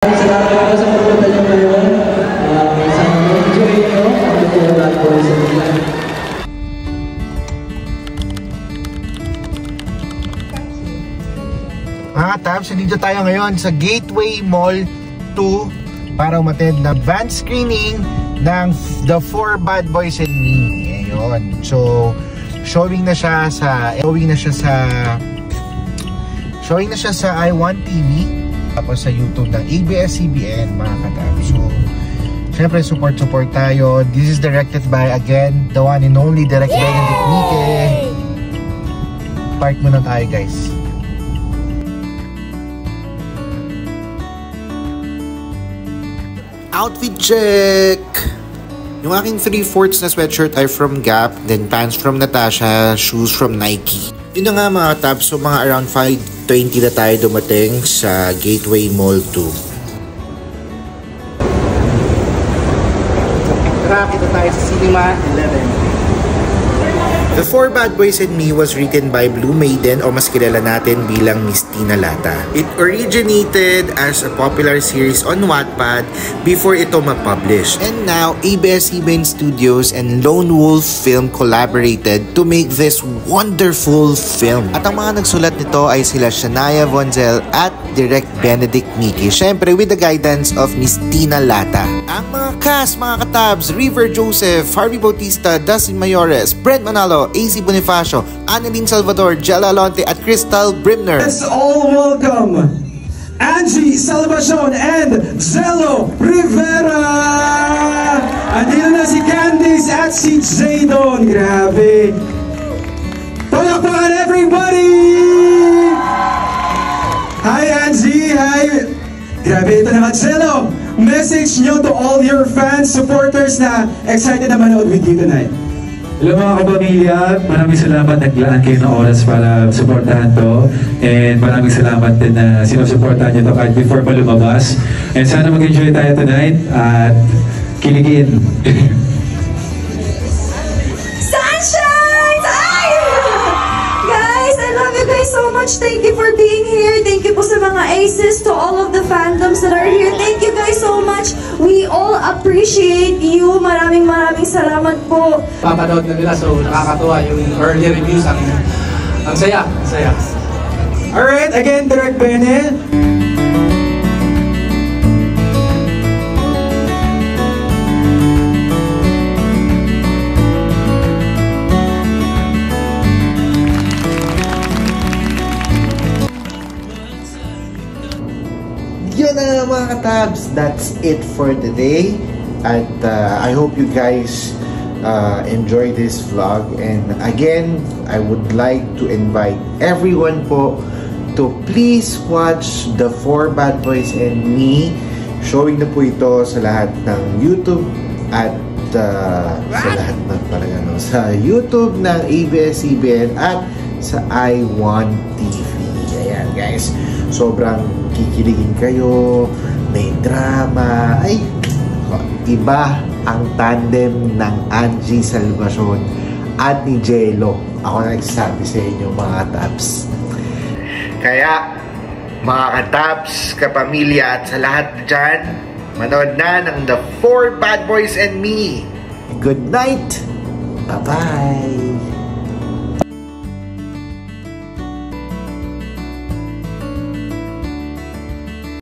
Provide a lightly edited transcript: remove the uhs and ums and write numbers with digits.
Salamat po sa pagpunta niyo ngayon. Sana enjoy niyo ang Four Bad Boys and Me. Mga tabs, nandito tayo ngayon sa Gateway Mall 2 para umattend na van screening ng The Four Bad Boys and Me. Ayun. So, showing na siya sa I1 TV tapos sa YouTube ng ABS-CBN, mga katabs. So, syempre support tayo. This is directed by, again, the one and only Direct Benedict Mike. Park muna tayo, guys. Outfit check! Yung aking 3/4 na sweatshirt ay from Gap, then pants from Natasha, shoes from Nike. Yun na nga mga tabs, so mga around 5:20 na tayo dumating sa Gateway Mall 2. Tara, kita tayo sa Cinema 11. The Four Bad Boys and Me was written by Blue Maiden, o mas kilala natin bilang Miss Tina Lata. It originated as a popular series on Wattpad before ito ma-publish. And now, ABS-CBN Studios and Lone Wolf Film collaborated to make this wonderful film. At ang mga nagsulat nito ay sila Shania Vonzel at Direct Benedict Mike. Syempre, with the guidance of Miss Tina Lata. Ang mga cast, mga katabs, River Joseph, Harvey Bautista, Dustin Mayores, Brent Manalo, AC Bonifacio, Annalyn Salvador, Jella Alonte at Crystal Brimner. Let's all welcome Angie Salvacion and Zello Rivera! Andito na si Candice at si Jadon. Grabe! Palakpakan everybody! Hi Angie! Hi! Grabe, ito naman Zello! Message nyo to all your fans, supporters na excited na manood with you tonight. Hello mga kapamilya, maraming salamat naglaan kayo ng oras para suportahan to, and maraming salamat din na sinusuportahan nyo to kahit before pa lumabas, and sana mag-enjoy tayo tonight at kiligin. Sunshine! Ay! Guys, I love you guys so much. Thank you for being here. Thank you po sa mga aces, to all of the fandoms that are here. Thank you guys so much. We all appreciate you. Maraming salamat po. Papanood na nila, so nakakatuwa yung early reviews. Ang saya, ang saya. Alright, again, Direct Bene. Yun na mga katabs, that's it for today. At I hope you guys enjoy this vlog. And again, I would like to invite everyone po to please watch The Four Bad Boys and Me. Showing na po ito sa lahat ng YouTube at sa lahat ng parang ano, sa YouTube ng ABS-CBN at sa I1 TV. Ayan guys, sobrang kikiligin kayo, may drama, ay iba ang tandem ng Angie Salvacion at ni Jello. Ako na nagsasabi sa inyo mga tabs. Kaya mga katabs, kapamilya at sa lahat dyan, manood na ng The Four Bad Boys and Me. Good night! Bye-bye!